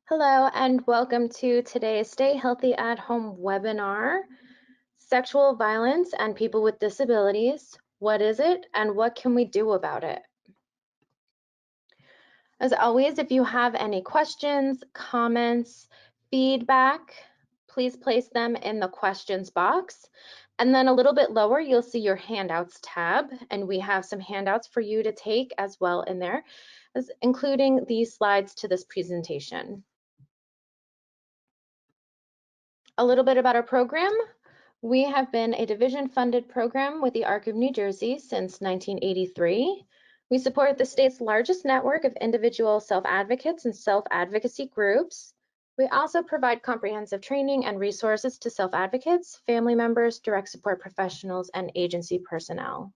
Hello and welcome to today's Stay Healthy at Home webinar, Sexual Violence and People with Disabilities. What is it and what can we do about it? As always, if you have any questions, comments, feedback, please place them in the questions box. And then a little bit lower, you'll see your handouts tab, and we have some handouts for you to take as well in there, including these slides to this presentation. A little bit about our program. We have been a division-funded program with the ARC of New Jersey since 1983. We support the state's largest network of individual self-advocates and self-advocacy groups. We also provide comprehensive training and resources to self-advocates, family members, direct support professionals, and agency personnel.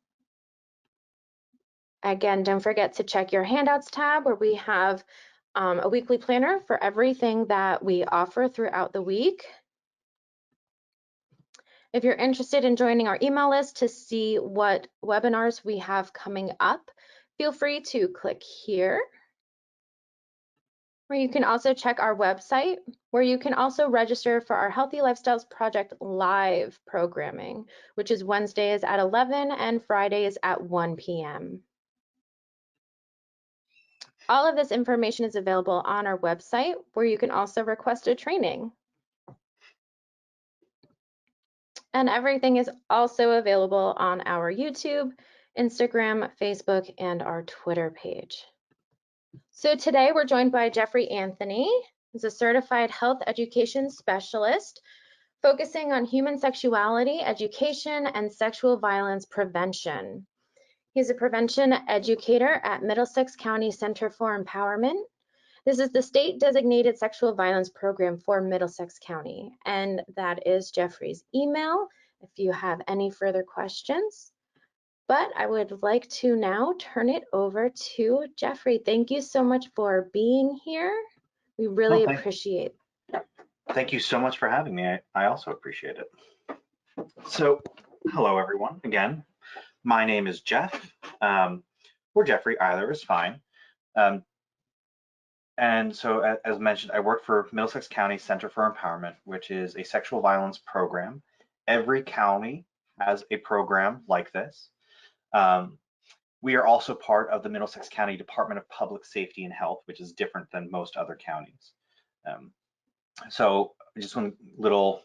Again, don't forget to check your handouts tab where we have a weekly planner for everything that we offer throughout the week. If you're interested in joining our email list to see what webinars we have coming up, feel free to click here, where you can also check our website, where you can also register for our Healthy Lifestyles Project live programming, which is Wednesdays at 11 and Fridays at 1 p.m. All of this information is available on our website, where you can also request a training. And everything is also available on our YouTube, Instagram, Facebook, and our Twitter page. So today we're joined by Jeffrey Anthony, who's a certified health education specialist focusing on human sexuality, education, and sexual violence prevention. He's a prevention educator at Middlesex County Center for Empowerment. This is the state designated sexual violence program for Middlesex County, and that is Jeffrey's email if you have any further questions. But I would like to now turn it over to Jeffrey. Thank you so much for being here. We really appreciate it. Thank you so much for having me. I also appreciate it. So, hello everyone. Again, my name is Jeff, or Jeffrey, either is fine. And so, as mentioned, I work for Middlesex County Center for Empowerment, which is a sexual violence program. Every county has a program like this. We are also part of the Middlesex County Department of Public Safety and Health, which is different than most other counties. So just one little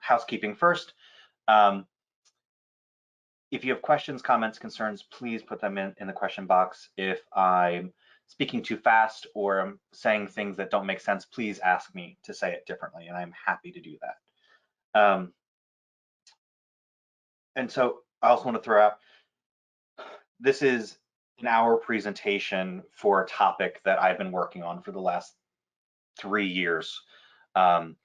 housekeeping first. If you have questions, comments, concerns, please put them in the question box. If I'm speaking too fast or I'm saying things that don't make sense, please ask me to say it differently, and I'm happy to do that. And so I also want to throw out, this is an hour presentation for a topic that I've been working on for the last 3 years, and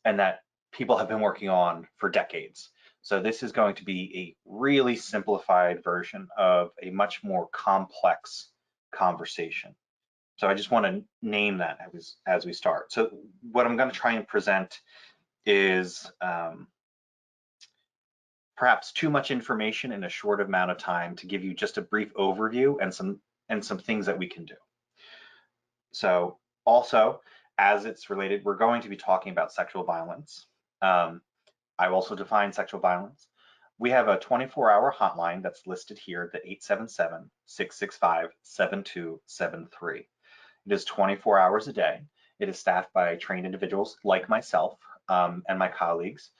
that people have been working on for decades. So this is going to be a really simplified version of a much more complex conversation. So I just want to name that as we start. So what I'm going to try and present is perhaps too much information in a short amount of time to give you just a brief overview and some things that we can do. So also, as it's related, we're going to be talking about sexual violence. I've also defined sexual violence. We have a 24-hour hotline that's listed here, the 877-665-7273. It is 24 hours a day. It is staffed by trained individuals like myself and my colleagues,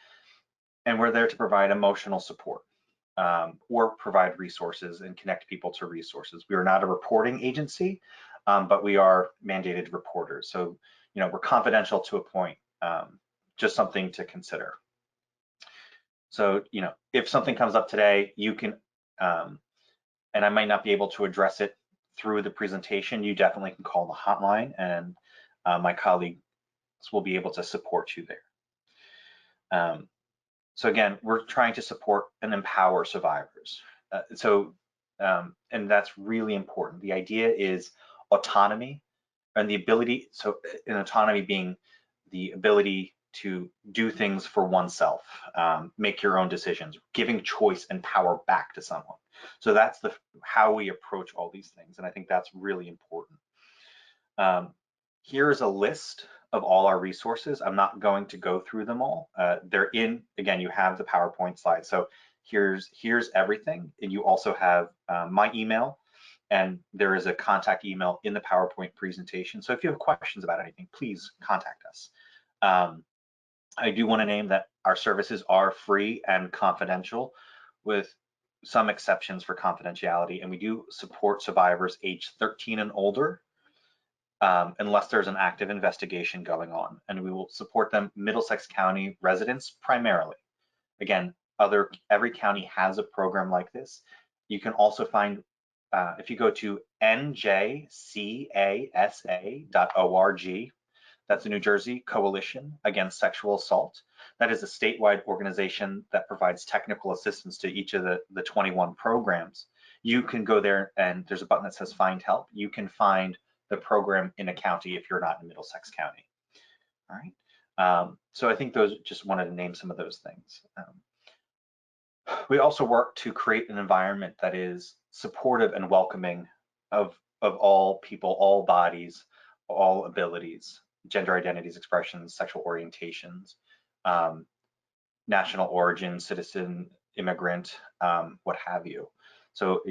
and we're there to provide emotional support or provide resources and connect people to resources. We are not a reporting agency, but we are mandated reporters. So, we're confidential to a point, just something to consider. So, if something comes up today, you can, and I might not be able to address it through the presentation, you definitely can call the hotline, and my colleagues will be able to support you there. So again, we're trying to support and empower survivors. And that's really important. The idea is autonomy and the ability, so in autonomy being the ability to do things for oneself, make your own decisions, giving choice and power back to someone. So that's how we approach all these things, and I think that's really important. Here's a list of all our resources. I'm not going to go through them all. They're in, again, you have the PowerPoint slide. So here's everything. And you also have my email, and there is a contact email in the PowerPoint presentation. So if you have questions about anything, please contact us. I do want to name that our services are free and confidential, with some exceptions for confidentiality, and we do support survivors age 13 and older, unless there's an active investigation going on, and we will support them Middlesex County residents primarily. Again, every county has a program like this. You can also find, if you go to njcasa.org, that's the New Jersey Coalition Against Sexual Assault. That is a statewide organization that provides technical assistance to each of the 21 programs. You can go there, and there's a button that says Find Help. You can find the program in a county if you're not in Middlesex County. All right. So I think those, just wanted to name some of those things. We also work to create an environment that is supportive and welcoming of all people, all bodies, all abilities, gender identities, expressions, sexual orientations, national origin, citizen, immigrant, what have you. So,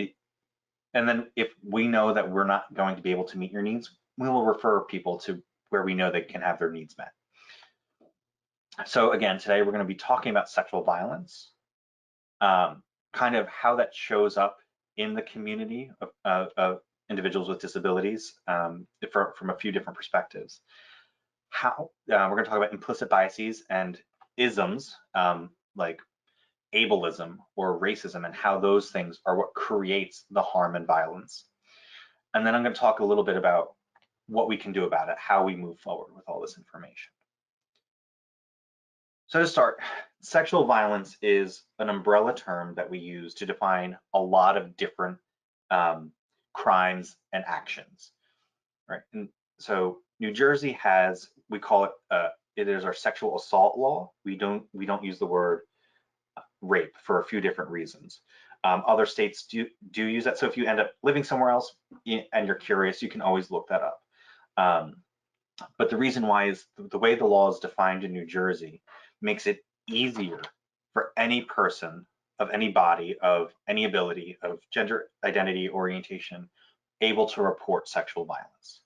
and then if we know that we're not going to be able to meet your needs, we will refer people to where we know they can have their needs met. So again, today we're going to be talking about sexual violence, kind of how that shows up in the community of individuals with disabilities, from a few different perspectives. How we're going to talk about implicit biases and isms, like ableism or racism, and how those things are what creates the harm and violence. And then I'm going to talk a little bit about what we can do about it, how we move forward with all this information. So to start, sexual violence is an umbrella term that we use to define a lot of different crimes and actions, right? And so New Jersey has, we call it, it is our sexual assault law. We don't use the word rape for a few different reasons. Other states do use that. So if you end up living somewhere else and you're curious, you can always look that up. But the reason why is the way the law is defined in New Jersey makes it easier for any person of any body, of any ability, of gender identity, orientation, able to report sexual violence,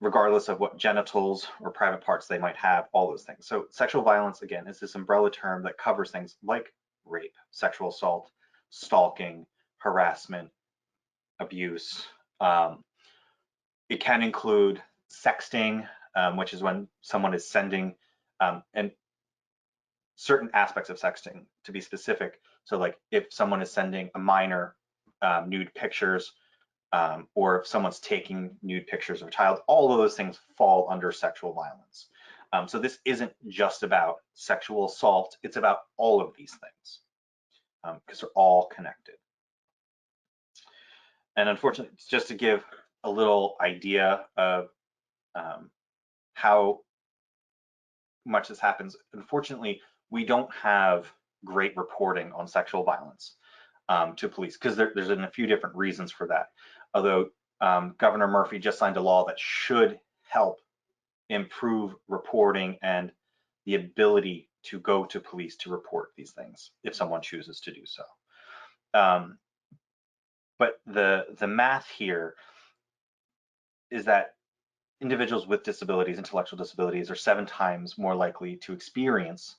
regardless of what genitals or private parts they might have, all those things. So sexual violence, again, is this umbrella term that covers things like rape, sexual assault, stalking, harassment, abuse. It can include sexting, which is when someone is sending, and certain aspects of sexting, to be specific. So like if someone is sending a minor nude pictures, or if someone's taking nude pictures of a child, all of those things fall under sexual violence. So this isn't just about sexual assault, it's about all of these things, because they're all connected. And unfortunately, just to give a little idea of how much this happens, unfortunately, we don't have great reporting on sexual violence to police, because there's a few different reasons for that. Although Governor Murphy just signed a law that should help improve reporting and the ability to go to police to report these things if someone chooses to do so. But the math here is that individuals with disabilities, intellectual disabilities, are 7 times more likely to experience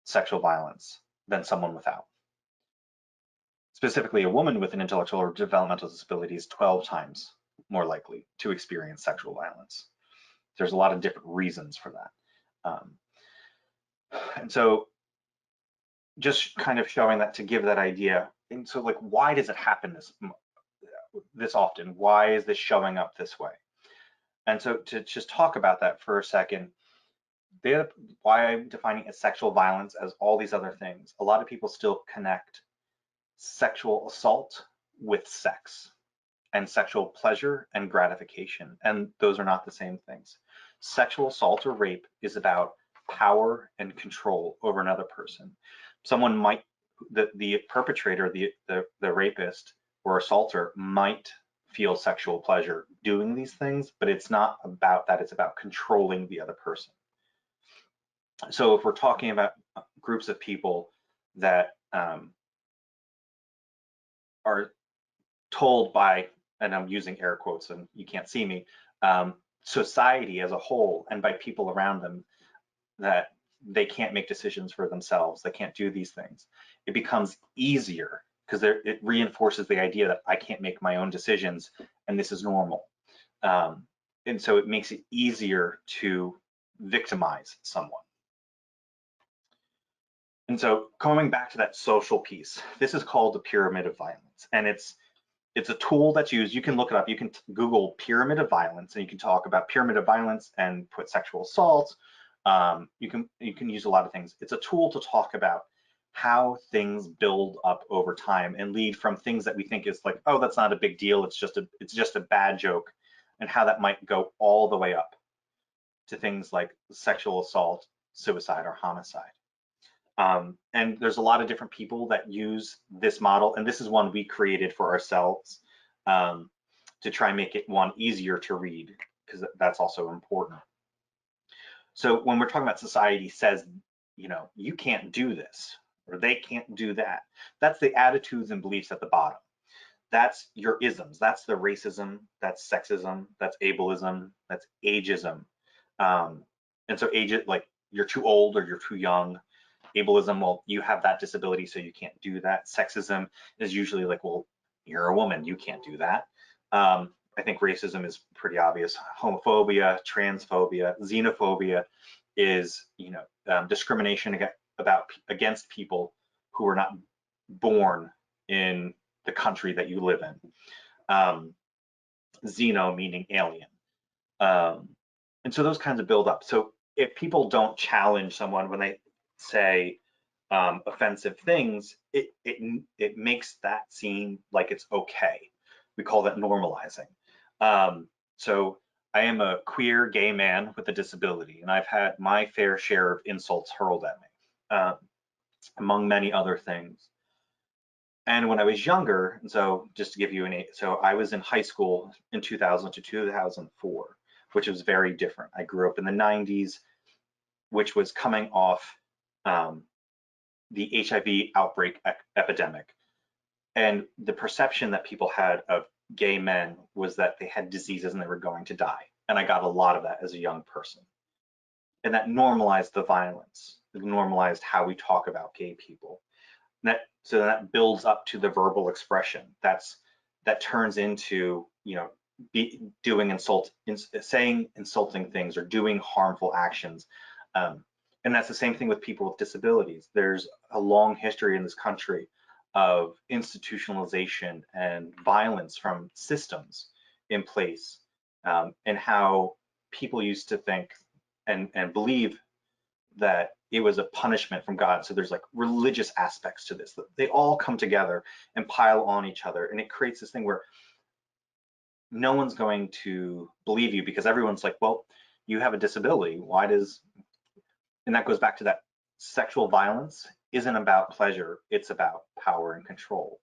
sexual violence than someone without. Specifically, a woman with an intellectual or developmental disability is 12 times more likely to experience sexual violence. There's a lot of different reasons for that. And so just kind of showing that to give that idea. And so like, why does it happen this often? Why is this showing up this way? And so to just talk about that for a second, why I'm defining as sexual violence as all these other things, a lot of people still connect sexual assault with sex and sexual pleasure and gratification, and those are not the same things. Sexual assault or rape is about power and control over another person. Someone might, the perpetrator, the rapist or assaulter might feel sexual pleasure doing these things, but it's not about that. It's about controlling the other person. So if we're talking about groups of people that are told by, and I'm using air quotes and you can't see me, society as a whole and by people around them, that they can't make decisions for themselves, they can't do these things, it becomes easier because it reinforces the idea that I can't make my own decisions and this is normal. And so it makes it easier to victimize someone. And so going back to that social piece, this is called the pyramid of violence. And it's a tool that's used. You can look it up. You can Google pyramid of violence and you can talk about pyramid of violence and put sexual assault. You can use a lot of things. It's a tool to talk about how things build up over time and lead from things that we think is like, oh, that's not a big deal. It's just a bad joke, and how that might go all the way up to things like sexual assault, suicide, or homicide. And there's a lot of different people that use this model, and this is one we created for ourselves to try and make it one easier to read, because that's also important. So when we're talking about society says, you know, you can't do this or they can't do that, that's the attitudes and beliefs at the bottom. That's your isms. That's the racism, that's sexism, that's ableism, that's ageism. And so age, like you're too old or you're too young. Ableism, well, you have that disability, so you can't do that. Sexism is usually like, well, you're a woman, you can't do that. I think racism is pretty obvious. Homophobia, transphobia, xenophobia is, you know, discrimination against people who are not born in the country that you live in. Xeno meaning alien. And so those kinds of build up. So if people don't challenge someone when they say offensive things, it makes that seem like it's okay. We call that normalizing. So I am a queer gay man with a disability, and I've had my fair share of insults hurled at me, among many other things. And when I was younger, and so just to give you so I was in high school in 2000 to 2004, which was very different. I grew up in the 90s, which was coming off the HIV outbreak epidemic. And the perception that people had of gay men was that they had diseases and they were going to die. And I got a lot of that as a young person. And that normalized the violence. It normalized how we talk about gay people. So that builds up to the verbal expression. That turns into, you know, saying insulting things or doing harmful actions. And that's the same thing with people with disabilities. There's a long history in this country of institutionalization and violence from systems in place, and how people used to think and believe that it was a punishment from God. So there's like religious aspects to this. They all come together and pile on each other, and it creates this thing where no one's going to believe you because everyone's like, well, you have a disability. Why does, and that goes back to that sexual violence isn't about pleasure, it's about power and control.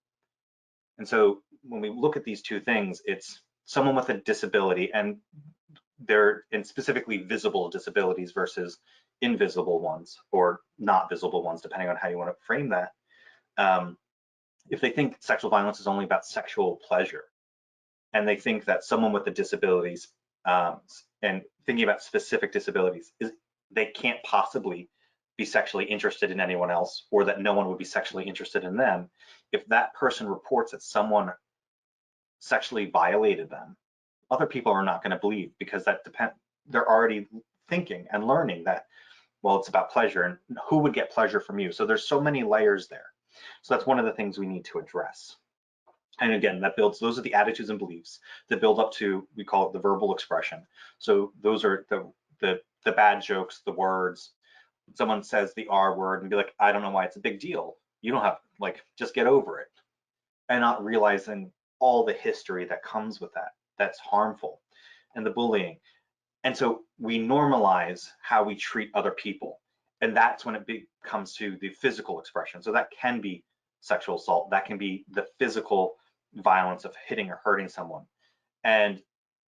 And so when we look at these two things, it's someone with a disability, and specifically visible disabilities versus invisible ones or not visible ones, depending on how you want to frame that. If they think sexual violence is only about sexual pleasure, and they think that someone with the disabilities, and thinking about specific disabilities, is they can't possibly be sexually interested in anyone else, or that no one would be sexually interested in them. If that person reports that someone sexually violated them, other people are not going to believe, because they're already thinking and learning that, well, it's about pleasure, and who would get pleasure from you? So there's so many layers there. So that's one of the things we need to address. And again, those are the attitudes and beliefs that build up to, we call it the verbal expression. So those are the bad jokes, the words. Someone says the R word and be like, I don't know why it's a big deal. You don't have, like, just get over it. And not realizing all the history that comes with that, that's harmful, and the bullying. And so we normalize how we treat other people. And that's when it comes to the physical expression. So that can be sexual assault. That can be the physical violence of hitting or hurting someone. And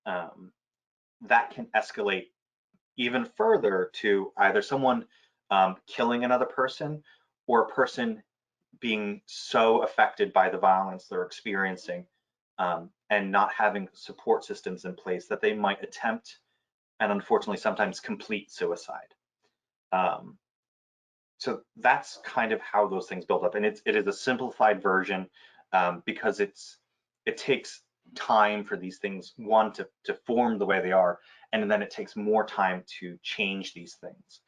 that can escalate even further to either someone killing another person, or a person being so affected by the violence they're experiencing and not having support systems in place that they might attempt and unfortunately sometimes complete suicide. So that's kind of how those things build up, and it is a simplified version because it takes time for these things, one, to form the way they are, and then it takes more time to change these things.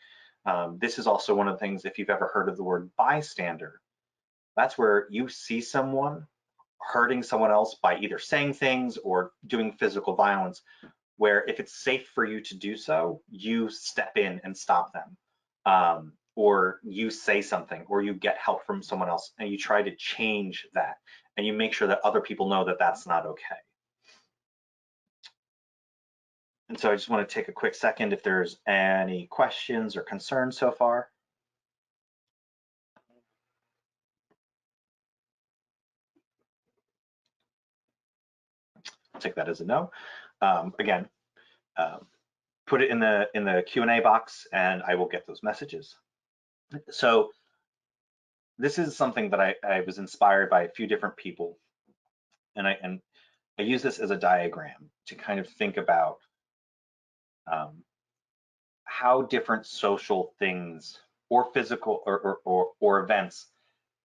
This is also one of the things, if you've ever heard of the word bystander, that's where you see someone hurting someone else by either saying things or doing physical violence, where if it's safe for you to do so, you step in and stop them. Or you say something, or you get help from someone else and you try to change that, and you make sure that other people know that that's not okay. And so I just want to take a quick second if there's any questions or concerns so far. I'll take that as a no. Again, put it in the Q&A box and I will get those messages. So this is something that I was inspired by a few different people, and I use this as a diagram to kind of think about how different social things or physical or events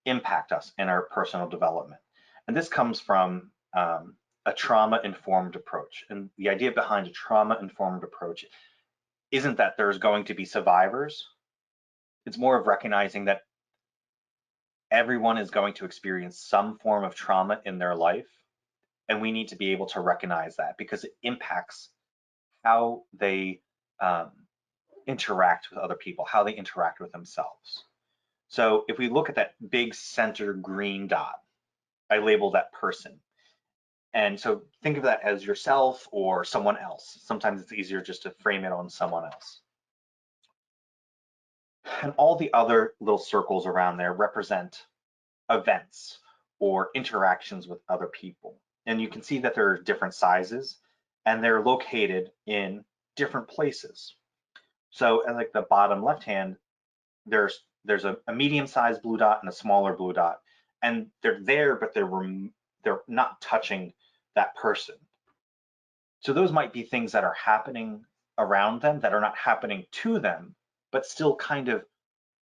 impact us in our personal development. And this comes from a trauma-informed approach. And the idea behind a trauma-informed approach isn't that there's going to be survivors. It's more of recognizing that everyone is going to experience some form of trauma in their life, and we need to be able to recognize that because it impacts how they interact with other people, how they interact with themselves. So if we look at that big center green dot, I label that person. And so think of that as yourself or someone else. Sometimes it's easier just to frame it on someone else. And all the other little circles around there represent events or interactions with other people. And you can see that there are different sizes and they're located in different places. So at like the bottom left hand, there's a medium-sized blue dot and a smaller blue dot, and they're there, but they're not touching that person. So those might be things that are happening around them that are not happening to them, but still kind of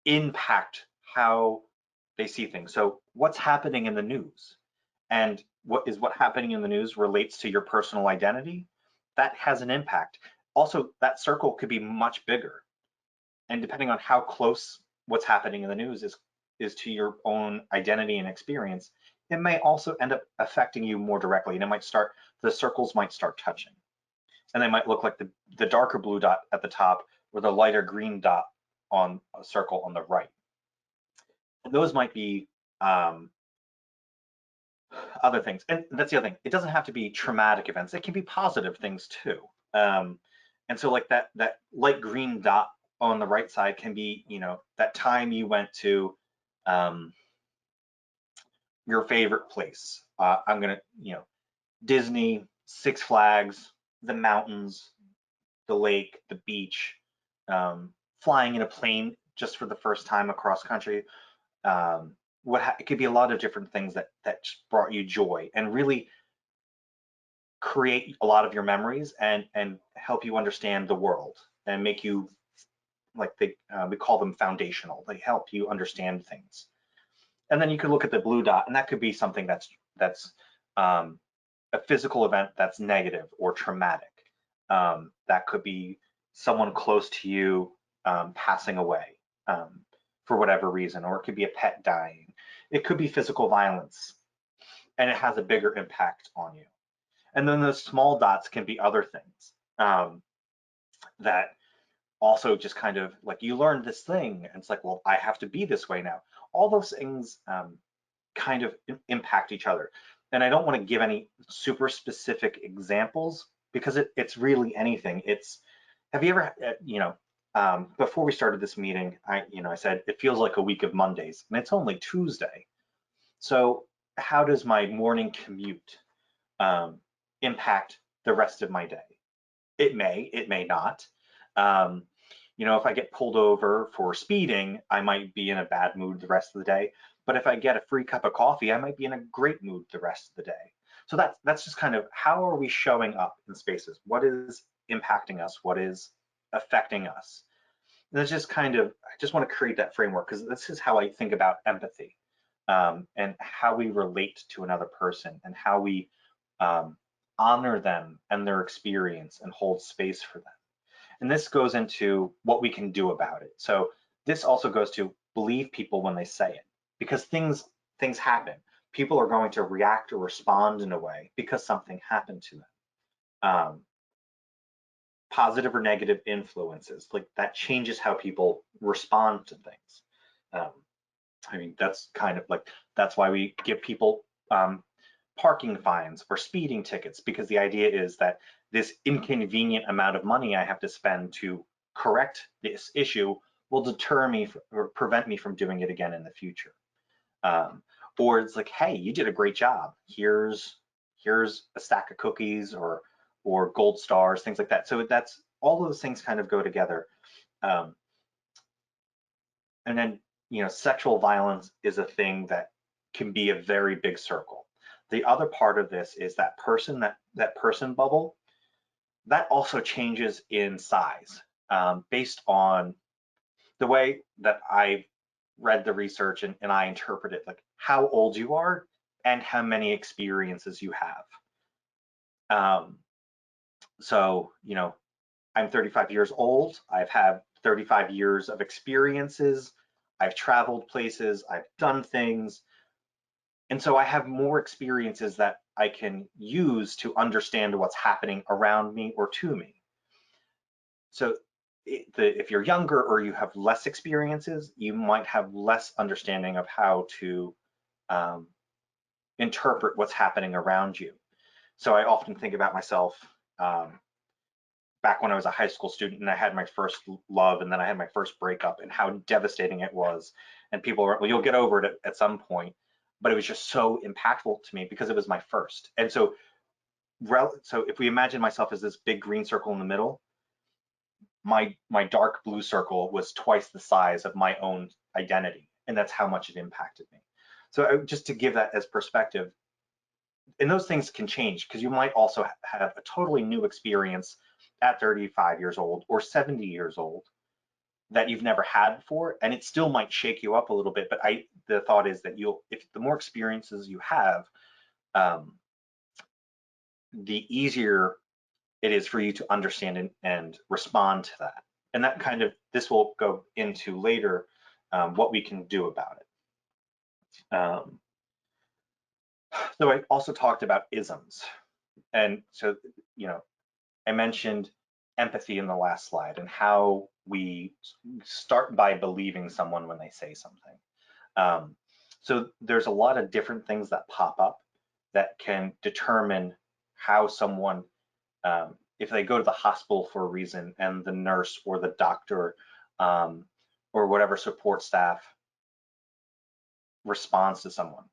impact how they see things. So what's happening in the news, and what happening in the news relates to your personal identity, that has an impact. Also, that circle could be much bigger, and depending on how close what's happening in the news is to your own identity and experience, it may also end up affecting you more directly, and the circles might start touching, and they might look like the darker blue dot at the top or the lighter green dot on a circle on the right. And those might be other things, and that's the other thing. It doesn't have to be traumatic events; it can be positive things too. And so, like that light green dot on the right side can be, that time you went to your favorite place. I'm gonna, Disney, Six Flags, the mountains, the lake, the beach, flying in a plane just for the first time across country. It could be a lot of different things that brought you joy and really create a lot of your memories and help you understand the world and make you, like we call them foundational. They help you understand things. And then you could look at the blue dot, and that could be something that's a physical event that's negative or traumatic. That could be someone close to you passing away for whatever reason, or it could be a pet dying. It could be physical violence, and it has a bigger impact on you. And then those small dots can be other things that also just kind of like, you learned this thing, and it's like, well, I have to be this way now. All those things kind of impact each other. And I don't want to give any super specific examples because it's really anything. Have you ever, before we started this meeting, I said, it feels like a week of Mondays, and it's only Tuesday. So how does my morning commute impact the rest of my day. It may not. If I get pulled over for speeding, I might be in a bad mood the rest of the day. But if I get a free cup of coffee, I might be in a great mood the rest of the day. So that's just kind of how are we showing up in spaces? What is impacting us? What is affecting us? And it's just kind of, I just want to create that framework because this is how I think about empathy, and how we relate to another person and how we honor them and their experience and hold space for them. And this goes into what we can do about it. So this also goes to believe people when they say it, because things happen. People are going to react or respond in a way because something happened to them. Positive or negative influences, like that changes how people respond to things. I mean, that's kind of like, that's why we give people parking fines or speeding tickets, because the idea is that this inconvenient amount of money I have to spend to correct this issue will deter me or prevent me from doing it again in the future. Or it's like, hey, you did a great job. Here's a stack of cookies or gold stars, things like that. So that's all those things kind of go together. And then, sexual violence is a thing that can be a very big circle. The other part of this is that person bubble, that also changes in size based on the way that I've read the research and I interpret it, like how old you are and how many experiences you have. So, I'm 35 years old. I've had 35 years of experiences. I've traveled places. I've done things. And so I have more experiences that I can use to understand what's happening around me or to me. So if you're younger or you have less experiences, you might have less understanding of how to interpret what's happening around you. So I often think about myself back when I was a high school student and I had my first love and then I had my first breakup and how devastating it was. And people were, well, you'll get over it at some point. But it was just so impactful to me because it was my first. And so if we imagine myself as this big green circle in the middle, my dark blue circle was twice the size of my own identity. And that's how much it impacted me. So just to give that as perspective, and those things can change because you might also have a totally new experience at 35 years old or 70 years old that you've never had before, and it still might shake you up a little bit. But the thought is that if the more experiences you have, the easier it is for you to understand and respond to that. And that kind of, this will go into later what we can do about it. So I also talked about isms. And so, I mentioned empathy in the last slide and how we start by believing someone when they say something. So there's a lot of different things that pop up that can determine how someone, if they go to the hospital for a reason and the nurse or the doctor or whatever support staff responds to someone.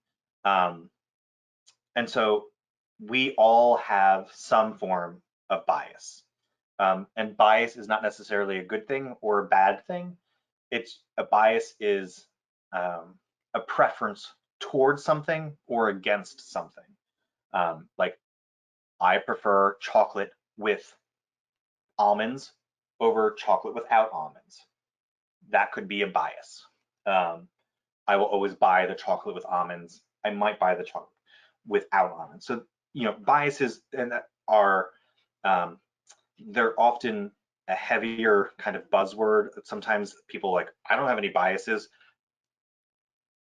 And so we all have some form of bias. And bias is not necessarily a good thing or a bad thing. A bias is a preference towards something or against something. Like I prefer chocolate with almonds over chocolate without almonds. That could be a bias. I will always buy the chocolate with almonds. I might buy the chocolate without almonds. So, biases and are they're often a heavier kind of buzzword. Sometimes people like, I don't have any biases.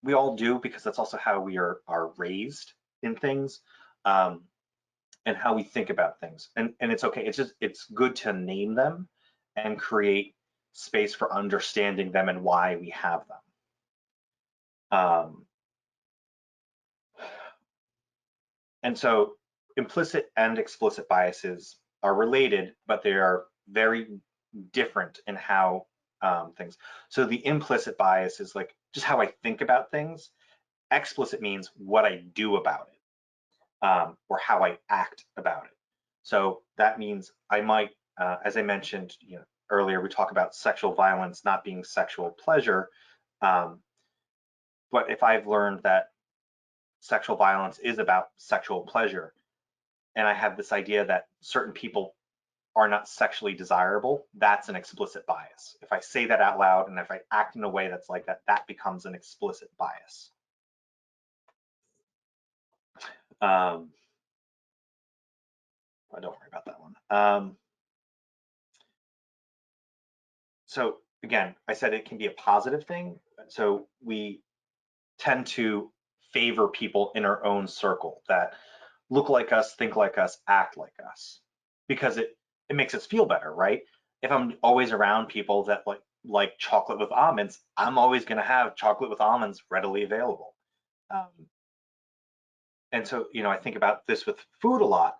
We all do, because that's also how we are raised in things, and how we think about things. And it's okay. It's good to name them and create space for understanding them and why we have them. And so implicit and explicit biases are related, but they are very different in how things. So the implicit bias is like just how I think about things. Explicit means what I do about it. or how I act about it. So that means I might, as I mentioned, earlier, we talk about sexual violence not being sexual pleasure. But if I've learned that sexual violence is about sexual pleasure, and I have this idea that certain people are not sexually desirable, that's an explicit bias. If I say that out loud and if I act in a way that's like that, that becomes an explicit bias. Don't worry about that one. So again, I said it can be a positive thing. So we tend to favor people in our own circle that look like us, think like us, act like us, because it makes us feel better, right? If I'm always around people that like chocolate with almonds, I'm always going to have chocolate with almonds readily available. And so, I think about this with food a lot.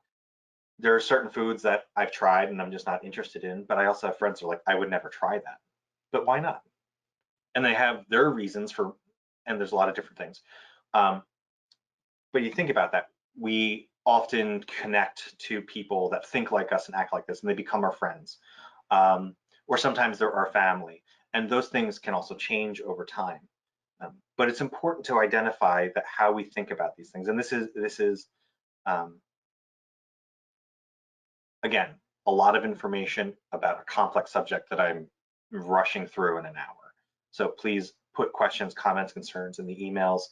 There are certain foods that I've tried and I'm just not interested in, but I also have friends who are like, I would never try that. But why not? And they have their reasons for, and there's a lot of different things. But you think about that, we often connect to people that think like us and act like this, and they become our friends. Or sometimes they're our family. And those things can also change over time. But it's important to identify that how we think about these things. And this is again, a lot of information about a complex subject that I'm rushing through in an hour. So please put questions, comments, concerns in the emails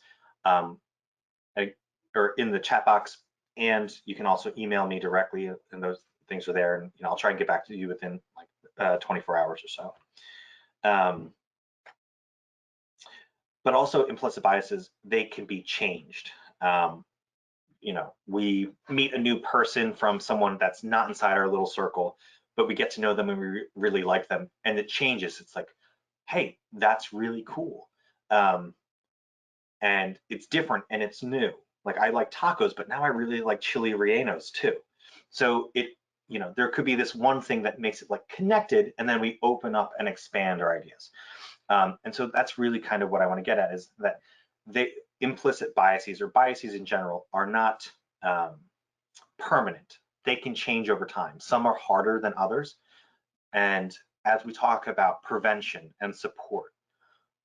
or in the chat box, and you can also email me directly, and those things are there, and I'll try and get back to you within like 24 hours or so. But also implicit biases, they can be changed. We meet a new person from someone that's not inside our little circle, but we get to know them and we really like them, and it changes. It's like, hey, that's really cool. And it's different and it's new. Like I like tacos, but now I really like chili rellenos too. So there could be this one thing that makes it like connected, and then we open up and expand our ideas. And so that's really kind of what I want to get at, is that the implicit biases or biases in general are not permanent. They can change over time. Some are harder than others. And as we talk about prevention and support,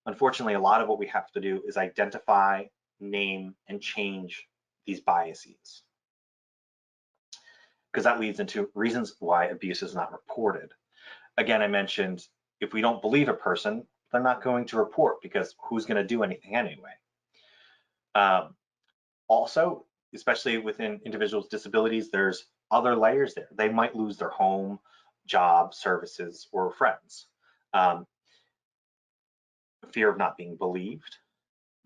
unfortunately, a lot of what we have to do is identify, name, and change these biases, because that leads into reasons why abuse is not reported. Again, I mentioned if we don't believe a person, they're not going to report, because who's going to do anything anyway? Also, especially within individuals with disabilities, there's other layers there. They might lose their home, job, services, or friends. Fear of not being believed.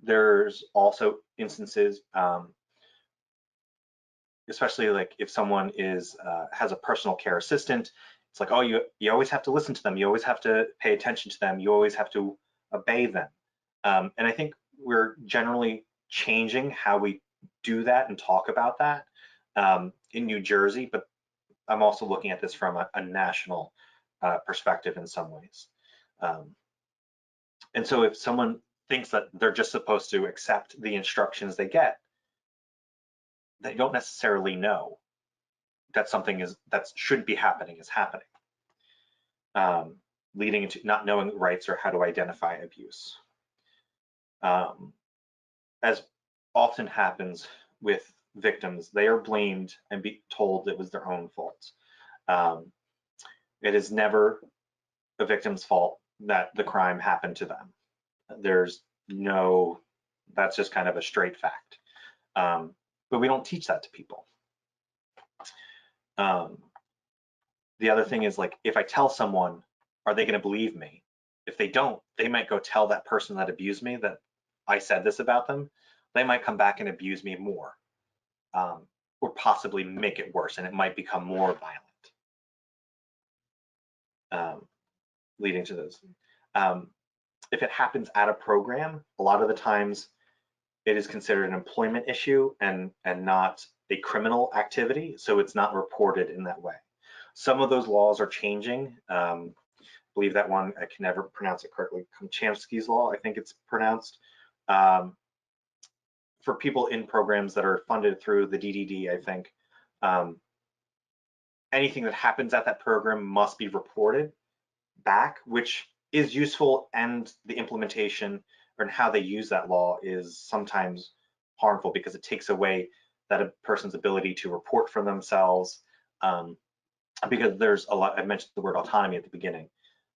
There's also instances, especially like if someone has a personal care assistant, it's like, oh, you always have to listen to them, you always have to pay attention to them, you always have to obey them. And I think we're generally changing how we do that and talk about that in New Jersey, but I'm also looking at this from a national perspective in some ways. And so if someone thinks that they're just supposed to accept the instructions they get, they don't necessarily know that something that should be happening is happening, leading into not knowing rights or how to identify abuse. As often happens with victims, they are blamed and be told it was their own fault. It is never a victim's fault that the crime happened to them. That's just kind of a straight fact. But we don't teach that to people. The other thing is, like, if I tell someone, are they going to believe me? If they don't, they might go tell that person that abused me that I said this about them. They might come back and abuse me more, or possibly make it worse, and it might become more violent, leading to those. If it happens at a program, a lot of the times it is considered an employment issue and not a criminal activity, so it's not reported in that way. Some of those laws are changing. I believe that one, I can never pronounce it correctly, Komchansky's law, I think it's pronounced, for people in programs that are funded through the DDD, I think anything that happens at that program must be reported back, which is useful, and the implementation and how they use that law is sometimes harmful because it takes away that a person's ability to report for themselves, because there's a lot, I mentioned the word autonomy at the beginning.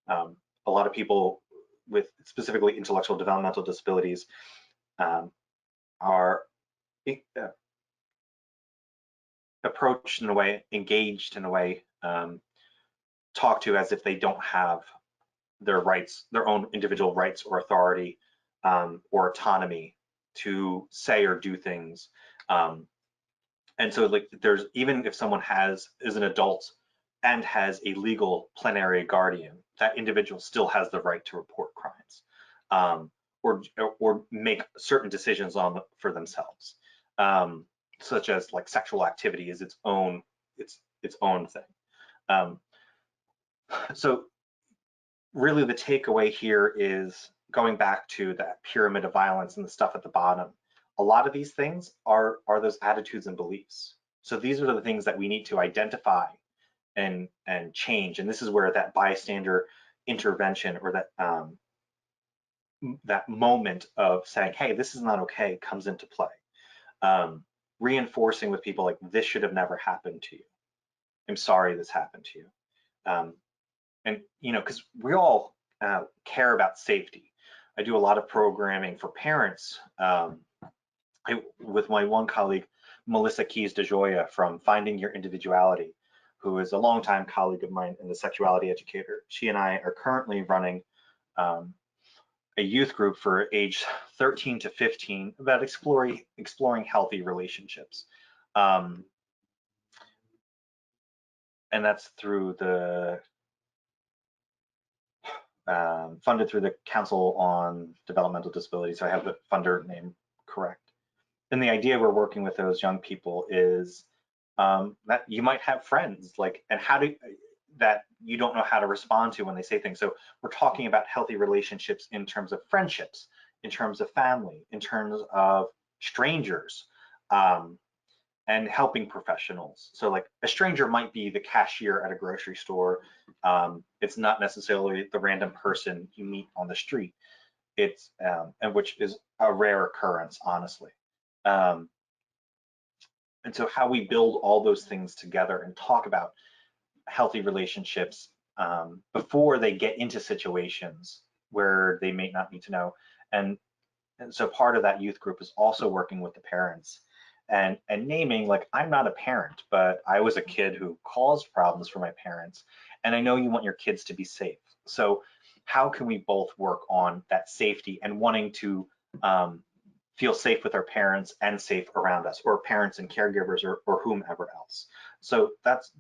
A lot of people with specifically intellectual developmental disabilities are approached in a way, engaged in a way, talked to as if they don't have their rights, their own individual rights or authority or autonomy to say or do things. And so like there's, even if someone is an adult and has a legal plenary guardian, that individual still has the right to report crimes or make certain decisions for themselves, such as like sexual activity is its own thing. So really the takeaway here is going back to that pyramid of violence and the stuff at the bottom. A lot of these things are those attitudes and beliefs. So these are the things that we need to identify and change. And this is where that bystander intervention or that moment of saying, hey, this is not okay, comes into play. Reinforcing with people like, this should have never happened to you. I'm sorry this happened to you. And, you know, because we all care about safety. I do a lot of programming for parents with my one colleague, Melissa Keys DeJoya from Finding Your Individuality, who is a longtime colleague of mine and the sexuality educator. She and I are currently running a youth group for age 13 to 15 about exploring healthy relationships. And that's through the funded through the Council on Developmental Disabilities. So I have the funder name correct. And the idea we're working with those young people is that you might have friends and that you don't know how to respond to when they say things. So we're talking about healthy relationships in terms of friendships, in terms of family, in terms of strangers, and helping professionals. So like a stranger might be the cashier at a grocery store. It's not necessarily the random person you meet on the street. It's and which is a rare occurrence, honestly. And so how we build all those things together and talk about healthy relationships before they get into situations where they may not need to know. And so part of that youth group is also working with the parents and naming, like, I'm not a parent, but I was a kid who caused problems for my parents, and I know you want your kids to be safe. So how can we both work on that safety and wanting to feel safe with our parents and safe around us, or parents and caregivers, or whomever else. So that's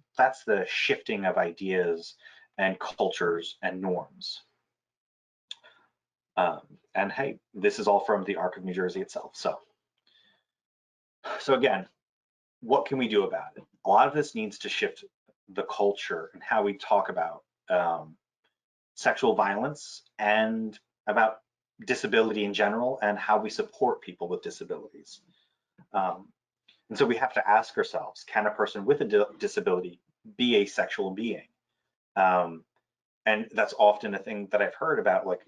the shifting of ideas and cultures and norms. And hey, this is all from the Arc of New Jersey itself. So again, what can we do about it? A lot of this needs to shift the culture and how we talk about sexual violence and about disability in general and how we support people with disabilities. And so we have to ask ourselves, can a person with a disability be a sexual being? And that's often a thing that I've heard about, like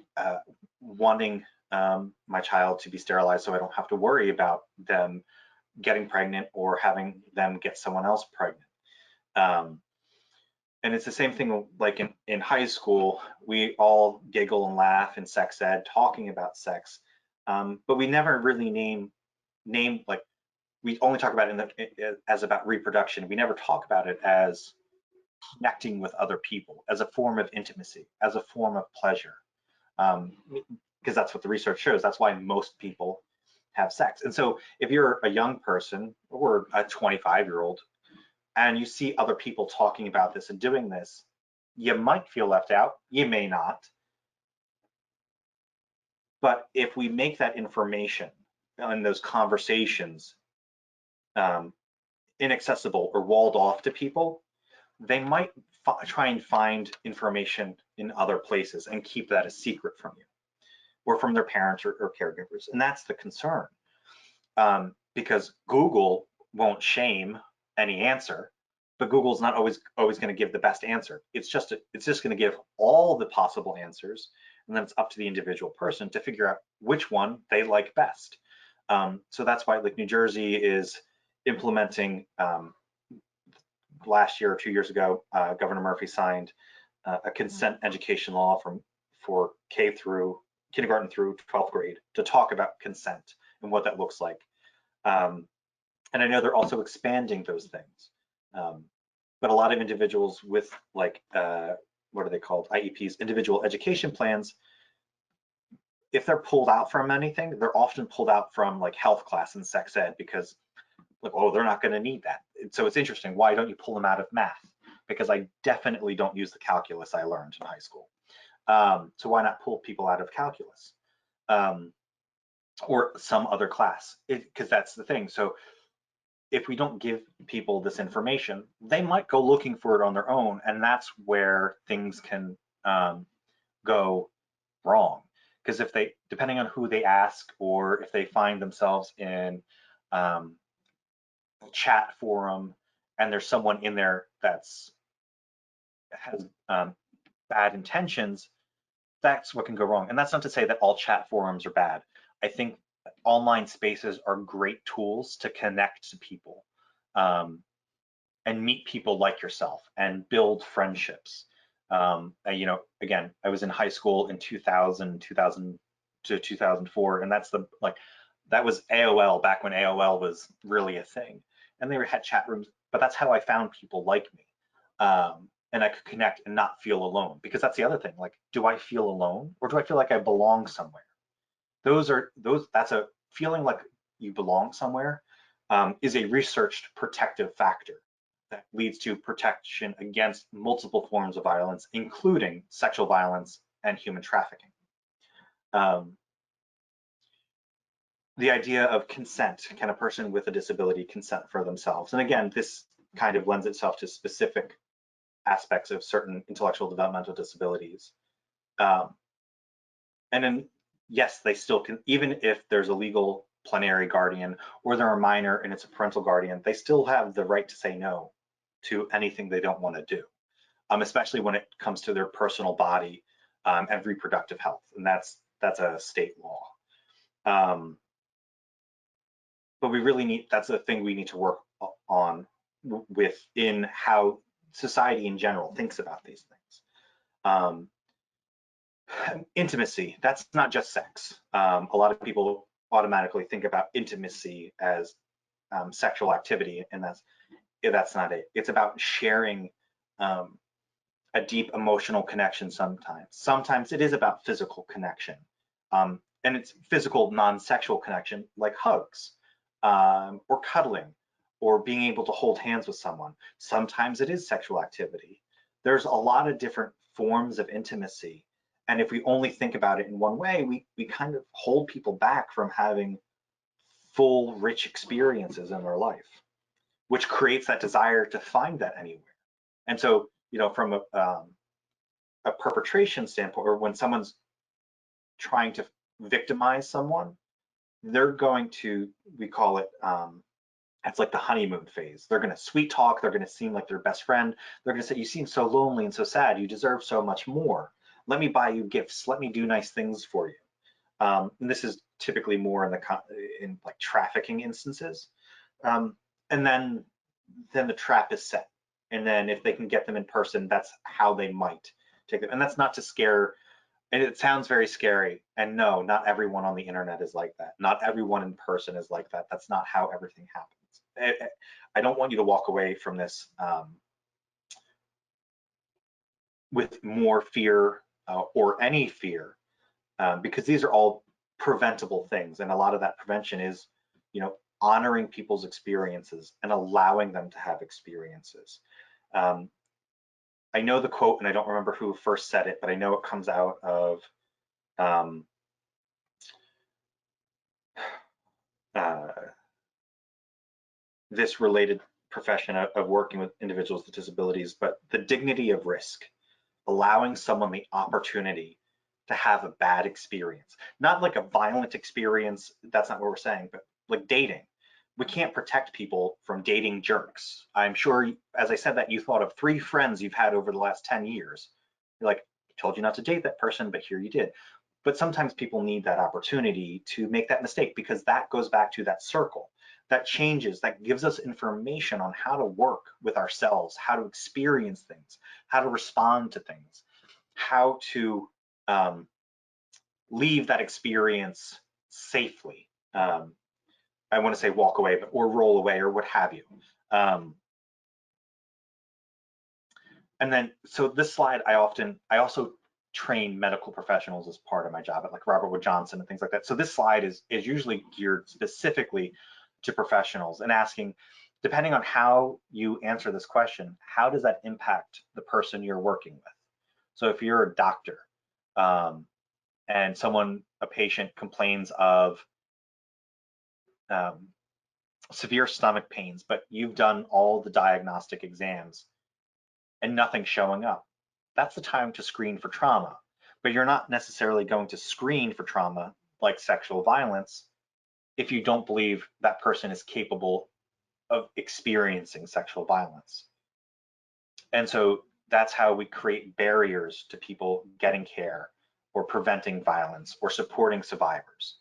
wanting my child to be sterilized so I don't have to worry about them getting pregnant or having them get someone else pregnant. And it's the same thing like in high school, we all giggle and laugh in sex ed talking about sex, but we never really name like, we only talk about it as about reproduction. We never talk about it as connecting with other people, as a form of intimacy, as a form of pleasure, because that's what the research shows. That's why most people have sex. And so if you're a young person or a 25-year-old and you see other people talking about this and doing this, you might feel left out, you may not. But if we make that information and those conversations inaccessible or walled off to people, they might try and find information in other places and keep that a secret from you or from their parents or caregivers. And that's the concern. because Google won't shame any answer, but Google's not always going to give the best answer. It's just going to give all the possible answers, and then it's up to the individual person to figure out which one they like best. So that's why, like, New Jersey is implementing, last year or 2 years ago, Governor Murphy signed a consent education law for kindergarten through 12th grade to talk about consent and what that looks like. And I know they're also expanding those things. But a lot of individuals with, like, what are they called? IEPs, individual education plans. If they're pulled out from anything, they're often pulled out from, like, health class and sex ed, because, like, oh, they're not going to need that. So it's interesting. Why don't you pull them out of math? Because I definitely don't use the calculus I learned in high school. So why not pull people out of calculus or some other class? Because that's the thing. So if we don't give people this information, they might go looking for it on their own, and that's where things can go wrong. Because if they, depending on who they ask, or if they find themselves in a chat forum and there's someone in there that's has bad intentions, that's what can go wrong. And that's not to say that all chat forums are bad. I think online spaces are great tools to connect to people and meet people like yourself and build friendships. You know, again, I was in high school in 2000 to 2004, and that's that was AOL, back when AOL was really a thing, and they had chat rooms. But that's how I found people like me, and I could connect and not feel alone. Because that's the other thing. Like, do I feel alone, or do I feel like I belong somewhere? That's a feeling like you belong somewhere, is a researched protective factor that leads to protection against multiple forms of violence, including sexual violence and human trafficking. The idea of consent, can a person with a disability consent for themselves? And again, this kind of lends itself to specific aspects of certain intellectual developmental disabilities. And then, yes, they still can, even if there's a legal plenary guardian or they're a minor and it's a parental guardian, they still have the right to say no to anything they don't want to do, especially when it comes to their personal body and reproductive health. And that's a state law. But we really need, that's a thing we need to work on within how society in general thinks about these things. Intimacy, that's not just sex. A lot of people automatically think about intimacy as sexual activity, and that's not it. It's about sharing a deep emotional connection sometimes. Sometimes it is about physical connection. And it's physical, non-sexual connection, like hugs, or cuddling, or being able to hold hands with someone. Sometimes it is sexual activity. There's a lot of different forms of intimacy. And if we only think about it in one way, we kind of hold people back from having full, rich experiences in their life, which creates that desire to find that anywhere. And so, you know, from a perpetration standpoint, or when someone's trying to victimize someone, they're going to, we call it, it's like the honeymoon phase. They're going to sweet talk. They're going to seem like their best friend. They're going to say, you seem so lonely and so sad. You deserve so much more. Let me buy you gifts. Let me do nice things for you. And this is typically more in like trafficking instances. And then the trap is set. And then if they can get them in person, that's how they might take them. And that's not to scare. And it sounds very scary. And no, not everyone on the internet is like that. Not everyone in person is like that. That's not how everything happens. I don't want you to walk away from this with more fear or any fear, because these are all preventable things. And a lot of that prevention is, you know, honoring people's experiences and allowing them to have experiences. I know the quote, and I don't remember who first said it, but I know it comes out of this related profession of working with individuals with disabilities, but the dignity of risk, allowing someone the opportunity to have a bad experience, not like a violent experience, that's not what we're saying, but like dating. We can't protect people from dating jerks. I'm sure, as I said that, you thought of 3 friends you've had over the last 10 years. You're like, I told you not to date that person, but here you did. But sometimes people need that opportunity to make that mistake, because that goes back to that circle. That changes, that gives us information on how to work with ourselves, how to experience things, how to respond to things, how to leave that experience safely. I want to say walk away, but or roll away or what have you. And then, so this slide, I also train medical professionals as part of my job at like Robert Wood Johnson and things like that. So this slide is usually geared specifically to professionals and asking, depending on how you answer this question, how does that impact the person you're working with? So if you're a doctor and a patient complains of severe stomach pains, but you've done all the diagnostic exams and nothing's showing up, that's the time to screen for trauma. But you're not necessarily going to screen for trauma like sexual violence if you don't believe that person is capable of experiencing sexual violence. And so that's how we create barriers to people getting care or preventing violence or supporting survivors.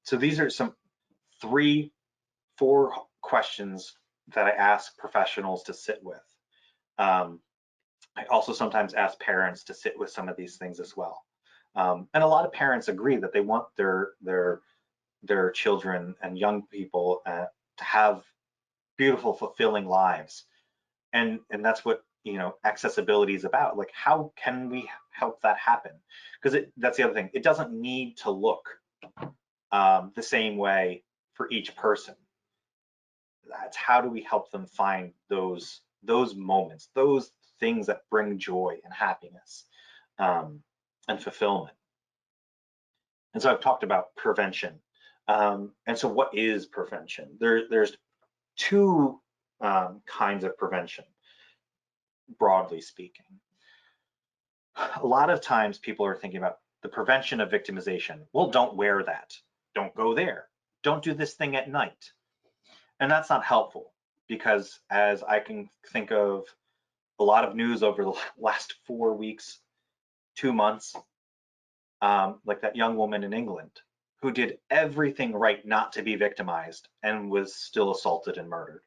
So these are some 4 questions that I ask professionals to sit with. I also sometimes ask parents to sit with some of these things as well. And a lot of parents agree that they want their children and young people to have beautiful, fulfilling lives. And that's what, you know, accessibility is about. Like, how can we help that happen? Because that's the other thing. It doesn't need to look the same way for each person. That's how do we help them find those moments, those things that bring joy and happiness and fulfillment. And so I've talked about prevention. And so what is prevention? There's 2 kinds of prevention, broadly speaking. A lot of times people are thinking about the prevention of victimization. Well, don't wear that. Don't go there. Don't do this thing at night. And that's not helpful, because as I can think of a lot of news over the last 4 weeks, 2 months, like that young woman in England who did everything right not to be victimized and was still assaulted and murdered.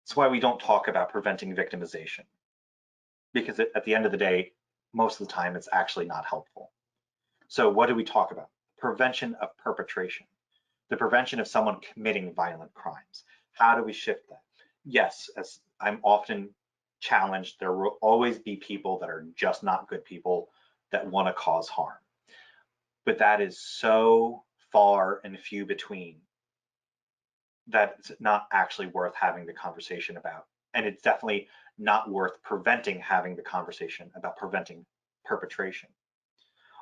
That's why we don't talk about preventing victimization, because at the end of the day, most of the time it's actually not helpful. So what do we talk about? Prevention of perpetration, the prevention of someone committing violent crimes. How do we shift that? Yes, as I'm often challenged, there will always be people that are just not good people that want to cause harm. But that is so far and few between that it's not actually worth having the conversation about. And it's definitely not worth preventing having the conversation about preventing perpetration.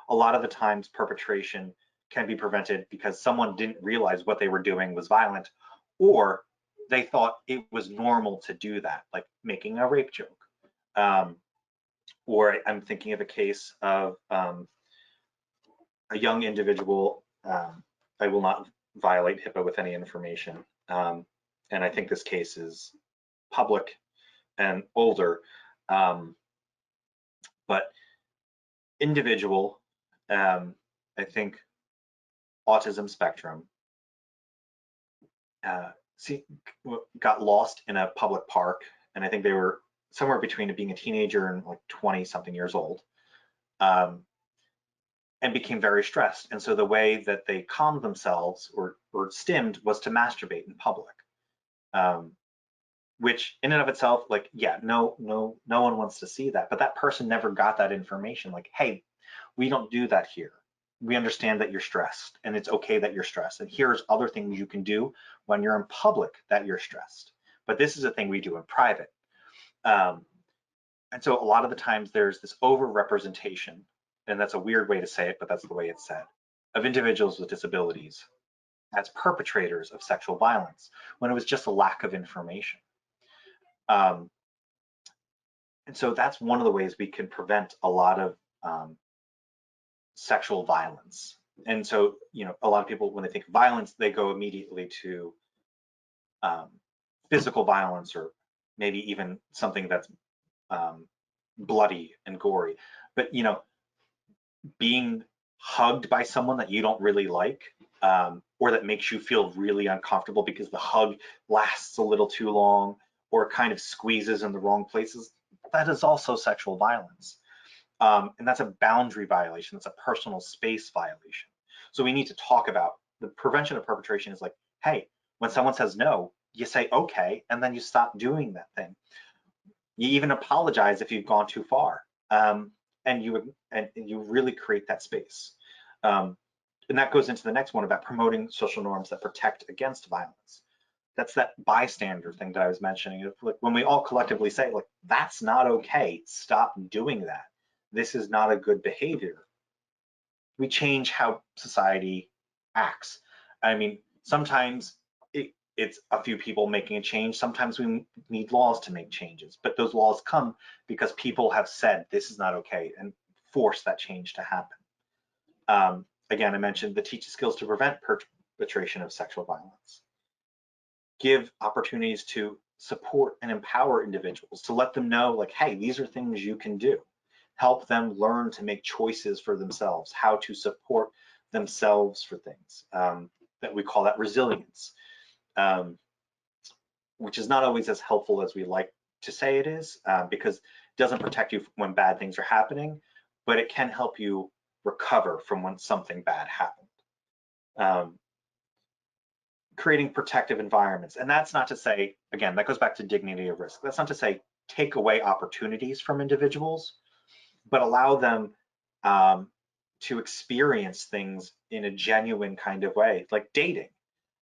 A lot of the times perpetration can be prevented because someone didn't realize what they were doing was violent, or they thought it was normal to do that, like making a rape joke. Or I'm thinking of a case of a young individual. I will not violate HIPAA with any information. And I think this case is public and older. But individual, I think autism spectrum, got lost in a public park, and I think they were somewhere between being a teenager and like 20 something years old, and became very stressed. And so the way that they calmed themselves or stimmed was to masturbate in public, which in and of itself, like, yeah, no one wants to see that, but that person never got that information. Like, hey, we don't do that here. We understand that you're stressed, and it's okay that you're stressed. And here's other things you can do when you're in public that you're stressed. But this is a thing we do in private. And so a lot of the times there's this over-representation, and that's a weird way to say it, but that's the way it's said, of individuals with disabilities as perpetrators of sexual violence, when it was just a lack of information. And so that's one of the ways we can prevent a lot of sexual violence And so, a lot of people, when they think of violence, they go immediately to physical violence, or maybe even something that's bloody and gory. But, being hugged by someone that you don't really like, or that makes you feel really uncomfortable because the hug lasts a little too long or kind of squeezes in the wrong places, that is also sexual violence. And that's a boundary violation. That's a personal space violation. So we need to talk about the prevention of perpetration. Is like, hey, when someone says no, you say okay, and then you stop doing that thing. You even apologize if you've gone too far, and you really create that space. And that goes into the next one about promoting social norms that protect against violence. That's that bystander thing that I was mentioning. Like, when we all collectively say, like, that's not okay, stop doing that, this is not a good behavior, we change how society acts. I mean, sometimes it's a few people making a change. Sometimes we need laws to make changes, but those laws come because people have said this is not okay and force that change to happen. Again, I mentioned the teach skills to prevent perpetration of sexual violence. Give opportunities to support and empower individuals, to let them know, like, hey, these are things you can do. Help them learn to make choices for themselves, how to support themselves for things. That we call that resilience, which is not always as helpful as we like to say it is, because it doesn't protect you when bad things are happening, but it can help you recover from when something bad happened. Creating protective environments. And that's not to say, again, that goes back to dignity of risk. That's not to say take away opportunities from individuals, but allow them to experience things in a genuine kind of way, like dating,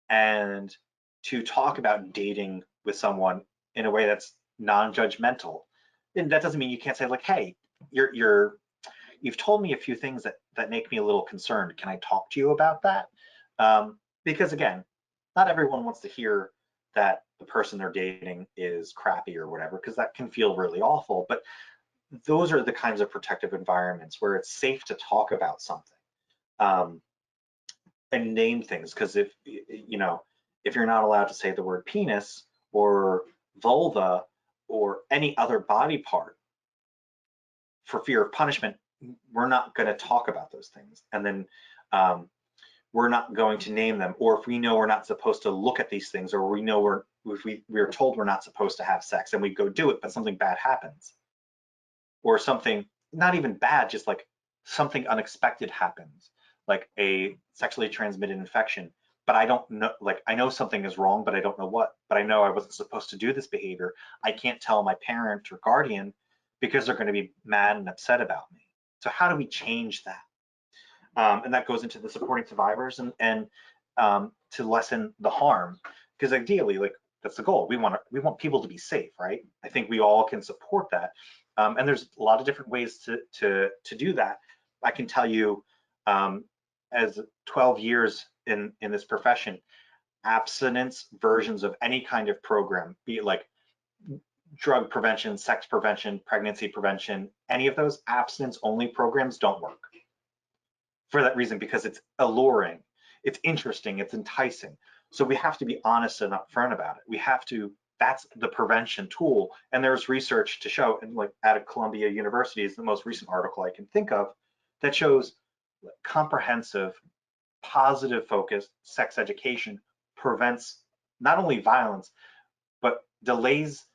and to talk about dating with someone in a way that's non-judgmental. And that doesn't mean you can't say, like, hey, you've told me a few things that make me a little concerned. Can I talk to you about that? Because again, not everyone wants to hear that the person they're dating is crappy or whatever, because that can feel really awful. But those are the kinds of protective environments where it's safe to talk about something, and name things. Because if you're not allowed to say the word penis or vulva or any other body part for fear of punishment, we're not going to talk about those things. And then we're not going to name them. Or if we know we're not supposed to look at these things, or we know we're told we're not supposed to have sex and we go do it, but something bad happens, or something not even bad, just like something unexpected happens, like a sexually transmitted infection, but I don't know, like, I know something is wrong, but I don't know what, but I know I wasn't supposed to do this behavior. I can't tell my parent or guardian because they're going to be mad and upset about me. So how do we change that? And that goes into the supporting survivors and to lessen the harm, because ideally, like, that's the goal. We want people to be safe, right? I think we all can support that, and there's a lot of different ways to do that. I can tell you, as 12 years in this profession, abstinence versions of any kind of program, be it like drug prevention, sex prevention, pregnancy prevention, any of those abstinence only programs don't work. For that reason, because it's alluring, it's interesting, it's enticing. So we have to be honest and upfront about it. That's the prevention tool. And there's research to show, and like out of Columbia University is the most recent article I can think of, that shows comprehensive, positive focused sex education prevents not only violence, but delays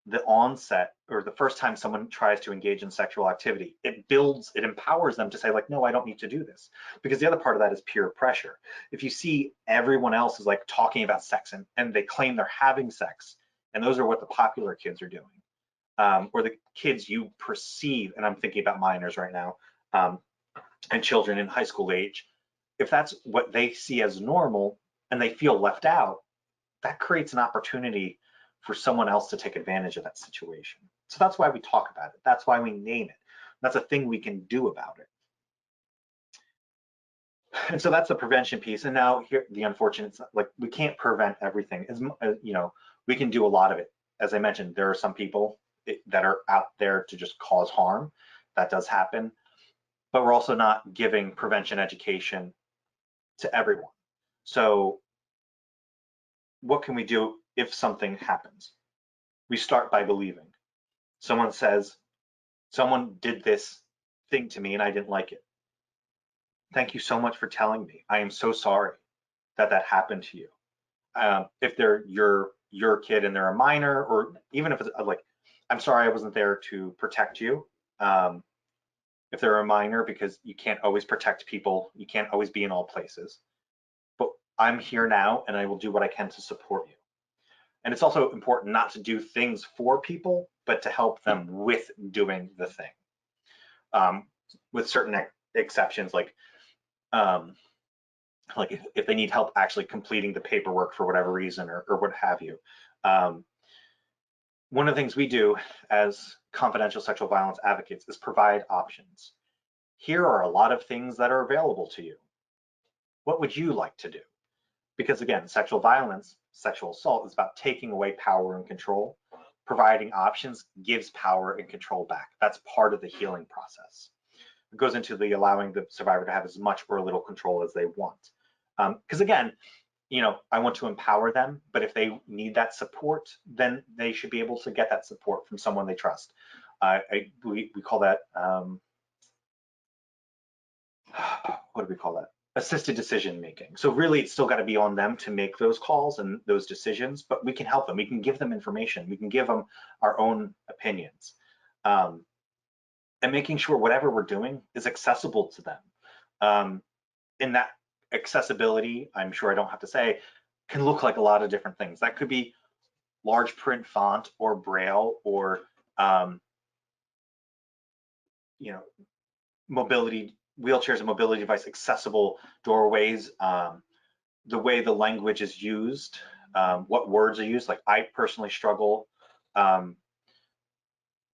the onset, or the first time someone tries to engage in sexual activity. It empowers them to say, like, no, I don't need to do this. Because the other part of that is peer pressure. If you see everyone else is like talking about sex and they claim they're having sex, and those are what the popular kids are doing, or the kids you perceive, and I'm thinking about minors right now, and children in high school age, if that's what they see as normal and they feel left out, that creates an opportunity for someone else to take advantage of that situation. So that's why we talk about it. That's why we name it. That's a thing we can do about it. And so that's the prevention piece. And now here, the unfortunate, like, we can't prevent everything. We can do a lot of it. As I mentioned, there are some people that are out there to just cause harm. That does happen. But we're also not giving prevention education to everyone. So what can we do if something happens? We start by believing. Someone says, someone did this thing to me and I didn't like it. Thank you so much for telling me. I am so sorry that that happened to you. If they're your kid and they're a minor, or even if it's like, I'm sorry I wasn't there to protect you. If they're a minor, because you can't always protect people, you can't always be in all places. But I'm here now and I will do what I can to support you. And it's also important not to do things for people, but to help them with doing the thing. With certain exceptions, like if they need help actually completing the paperwork for whatever reason, or what have you. One of the things we do as confidential sexual violence advocates is provide options. Here are a lot of things that are available to you. What would you like to do? Because again, sexual violence, sexual assault is about taking away power and control. Providing options gives power and control back. That's part of the healing process. It goes into the allowing the survivor to have as much or little control as they want. Because again, I want to empower them, but if they need that support, then they should be able to get that support from someone they trust. We call that, what do we call that? Assisted decision making. So really, it's still got to be on them to make those calls and those decisions, but we can help them. We can give them information. We can give them our own opinions, and making sure whatever we're doing is accessible to them. In that accessibility, I'm sure I don't have to say, can look like a lot of different things. That could be large print font or braille, or mobility wheelchairs and mobility device accessible doorways, the way the language is used, what words are used. Like I personally struggle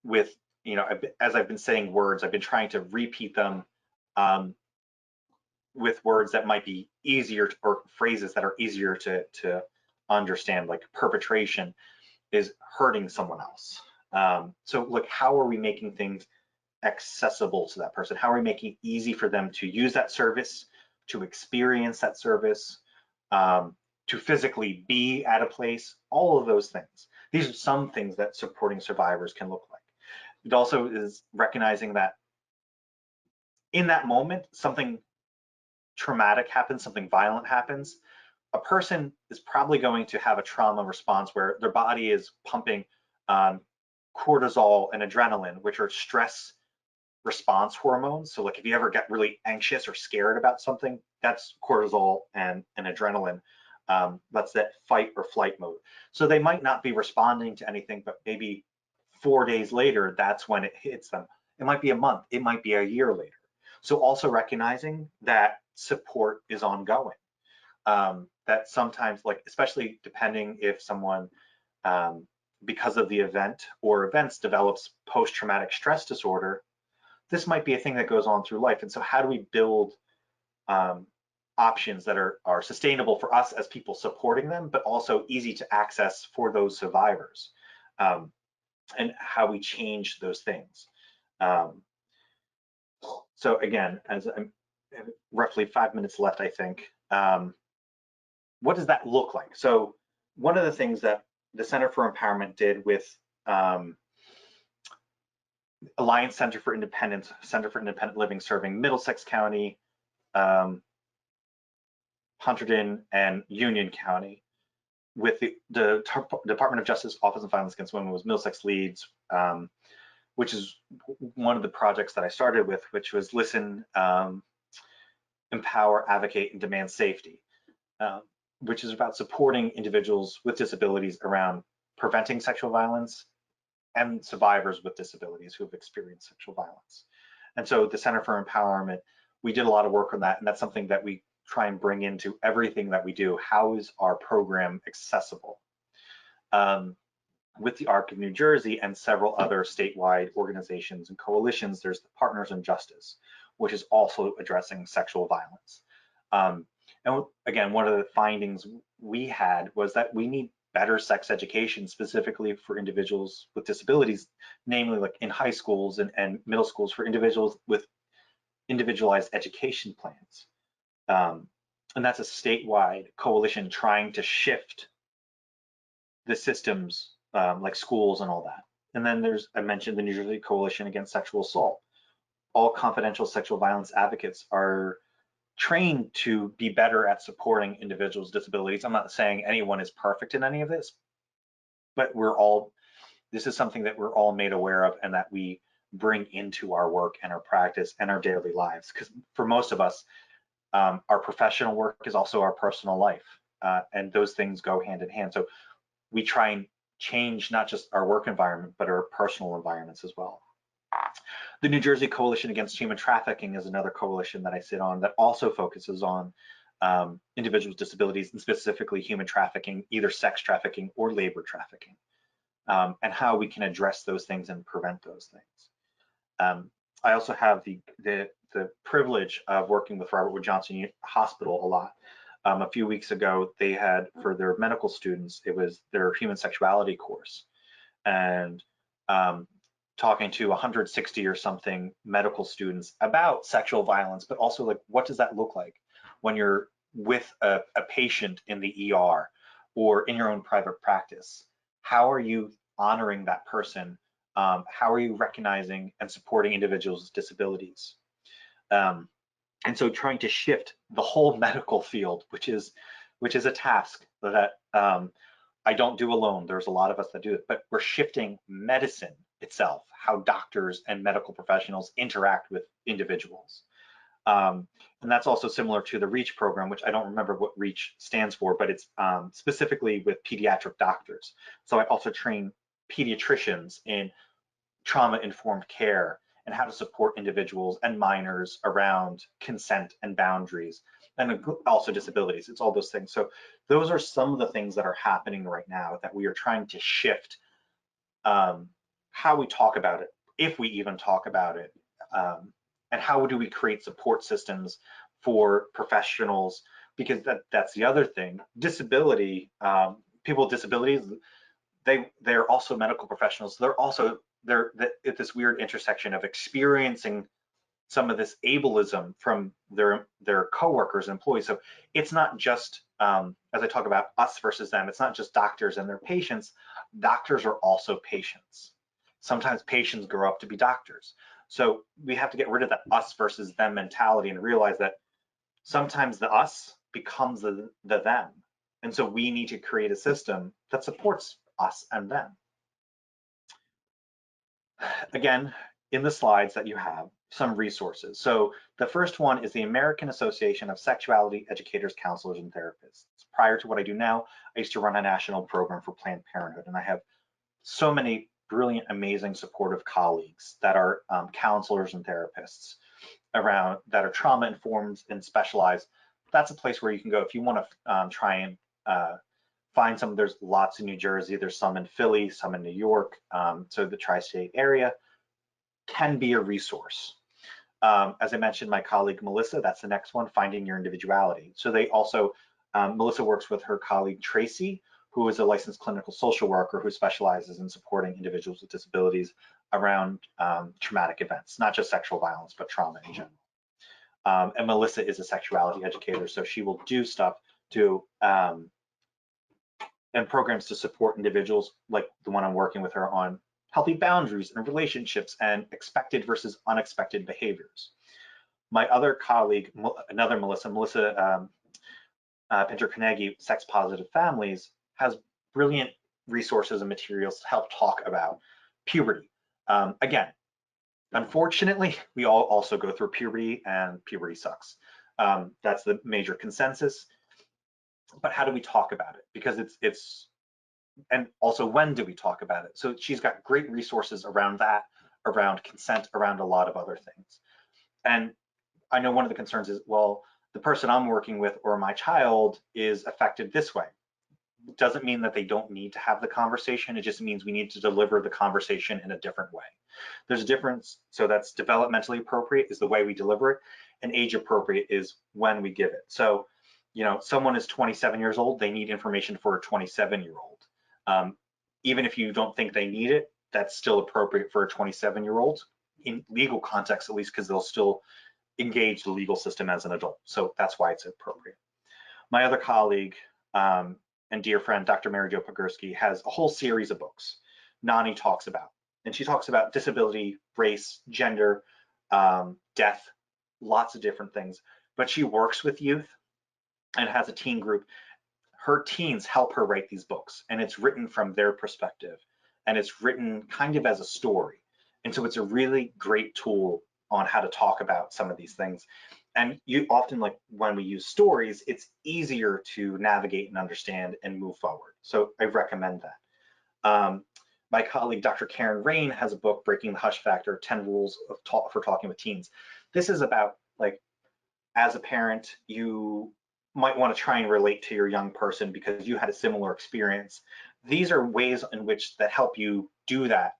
with, as I've been saying words, I've been trying to repeat them with words that might be easier or phrases that are easier to understand, like perpetration is hurting someone else. So look, how are we making things accessible to that person? How are we making it easy for them to use that service, to experience that service, to physically be at a place, all of those things. These are some things that supporting survivors can look like. It also is recognizing that in that moment, something traumatic happens, something violent happens, a person is probably going to have a trauma response where their body is pumping cortisol and adrenaline, which are stress response hormones. So like if you ever get really anxious or scared about something, that's cortisol and adrenaline. That's that fight or flight mode. So they might not be responding to anything, but maybe 4 days later, that's when it hits them. It might be a month, it might be a year later. So also recognizing that support is ongoing. That sometimes, like, especially depending if someone, because of the event or events, develops post-traumatic stress disorder, this might be a thing that goes on through life. And so how do we build options that are sustainable for us as people supporting them, but also easy to access for those survivors, and how we change those things. So again, as I'm roughly 5 minutes left, I think, what does that look like? So one of the things that the Center for Empowerment did with Alliance Center for Independent Living, serving Middlesex County, Hunterdon, and Union County, with the Department of Justice Office of Violence Against Women was Middlesex Leads, which is one of the projects that I started with, which was listen, empower, advocate, and demand safety, which is about supporting individuals with disabilities around preventing sexual violence and survivors with disabilities who have experienced sexual violence. And so the Center for Empowerment, we did a lot of work on that, and that's something that we try and bring into everything that we do. How is our program accessible? With the ARC of New Jersey and several other statewide organizations and coalitions, there's the Partners in Justice, which is also addressing sexual violence. And again, one of the findings we had was that we need better sex education, specifically for individuals with disabilities, namely like in high schools and middle schools, for individuals with individualized education plans. And that's a statewide coalition trying to shift the systems, like schools and all that. And then I mentioned the New Jersey Coalition Against Sexual Assault. All confidential sexual violence advocates are trained to be better at supporting individuals with disabilities. I'm not saying anyone is perfect in any of this, but this is something that we're all made aware of and that we bring into our work and our practice and our daily lives. Because for most of us, our professional work is also our personal life, and those things go hand in hand. So we try and change not just our work environment, but our personal environments as well. The New Jersey Coalition Against Human Trafficking is another coalition that I sit on that also focuses on individuals with disabilities, and specifically human trafficking, either sex trafficking or labor trafficking, and how we can address those things and prevent those things. I also have the privilege of working with Robert Wood Johnson Hospital a lot. A few weeks ago, they had, for their medical students, it was their human sexuality course, and talking to 160 or something medical students about sexual violence, but also like, what does that look like when you're with a patient in the ER or in your own private practice? How are you honoring that person? How are you recognizing and supporting individuals with disabilities? And so trying to shift the whole medical field, which is a task that I don't do alone. There's a lot of us that do it, but we're shifting medicine itself, how doctors and medical professionals interact with individuals. And that's also similar to the REACH program, which I don't remember what REACH stands for, but it's specifically with pediatric doctors. So I also train pediatricians in trauma-informed care and how to support individuals and minors around consent and boundaries, and also disabilities. It's all those things. So those are some of the things that are happening right now that we are trying to shift how we talk about it, if we even talk about it, and how do we create support systems for professionals, because that's the other thing. Disability, people with disabilities, they're also medical professionals. They're at this weird intersection of experiencing some of this ableism from their coworkers and employees. So it's not just, as I talk about us versus them, it's not just doctors and their patients. Doctors are also patients. Sometimes patients grow up to be doctors. So we have to get rid of that us versus them mentality and realize that sometimes the us becomes the them. And so we need to create a system that supports us and them. Again, in the slides that you have, some resources. So the first one is the American Association of Sexuality Educators, Counselors, and Therapists. Prior to what I do now, I used to run a national program for Planned Parenthood, and I have so many brilliant, amazing, supportive colleagues that are counselors and therapists around, that are trauma-informed and specialized. That's a place where you can go if you want to try and find some. There's lots in New Jersey, there's some in Philly, some in New York, so the tri-state area can be a resource. As I mentioned, my colleague Melissa, that's the next one, Finding Your Individuality. So they also, Melissa works with her colleague Tracy, who is a licensed clinical social worker who specializes in supporting individuals with disabilities around traumatic events, not just sexual violence, but trauma in general. And Melissa is a sexuality educator, so she will do stuff to and programs to support individuals like the one I'm working with her on, healthy boundaries and relationships and expected versus unexpected behaviors. My other colleague, another Melissa Pinter-Carnegie, Sex Positive Families, has brilliant resources and materials to help talk about puberty. Again, unfortunately, we all also go through puberty, and puberty sucks. That's the major consensus. But how do we talk about it? Because and also when do we talk about it? So she's got great resources around that, around consent, around a lot of other things. And I know one of the concerns is, well, the person I'm working with or my child is affected this way. It doesn't mean that they don't need to have the conversation. It just means we need to deliver the conversation in a different way. There's a difference. So that's developmentally appropriate is the way we deliver it, and age appropriate is when we give it. So, you know, someone is 27 years old, they need information for a 27-year-old. Even if you don't think they need it, that's still appropriate for a 27-year-old in legal context, at least, because they'll still engage the legal system as an adult. So that's why it's appropriate. My other colleague and dear friend, Dr. Mary Jo Pogorski, has a whole series of books Nani talks about. And she talks about disability, race, gender, death, lots of different things. But she works with youth and has a teen group. Her teens help her write these books, and it's written from their perspective, and it's written kind of as a story. And so it's a really great tool on how to talk about some of these things. And you often, like when we use stories, it's easier to navigate and understand and move forward. So I recommend that. My colleague, Dr. Karen Rain, has a book, Breaking the Hush Factor, 10 Rules for Talking with Teens. This is about, like, as a parent, you might want to try and relate to your young person because you had a similar experience. These are ways in which that help you do that,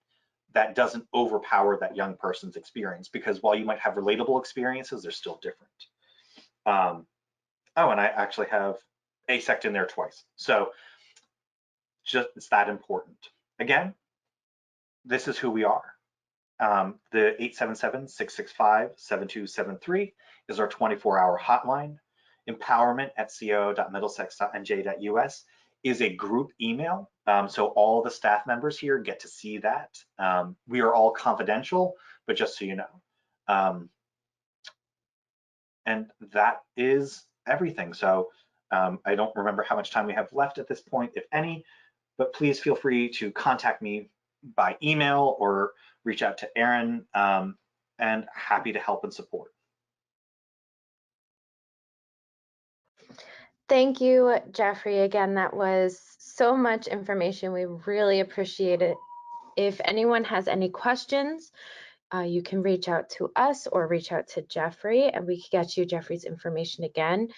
that doesn't overpower that young person's experience, because while you might have relatable experiences, they're still different. Oh, and I actually have ASECT in there twice. So just, it's that important. Again, this is who we are. The 877-665-7273 is our 24-hour hotline. Empowerment@co.middlesex.nj.us is a group email, so all the staff members here get to see that. We are all confidential, but just so you know. And that is everything. So I don't remember how much time we have left at this point, if any, but please feel free to contact me by email or reach out to Erin, and happy to help and support. Thank you, Jeffrey. Again, that was so much information. We really appreciate it. If anyone has any questions, you can reach out to us or reach out to Jeffrey, and we can get you Jeffrey's information again.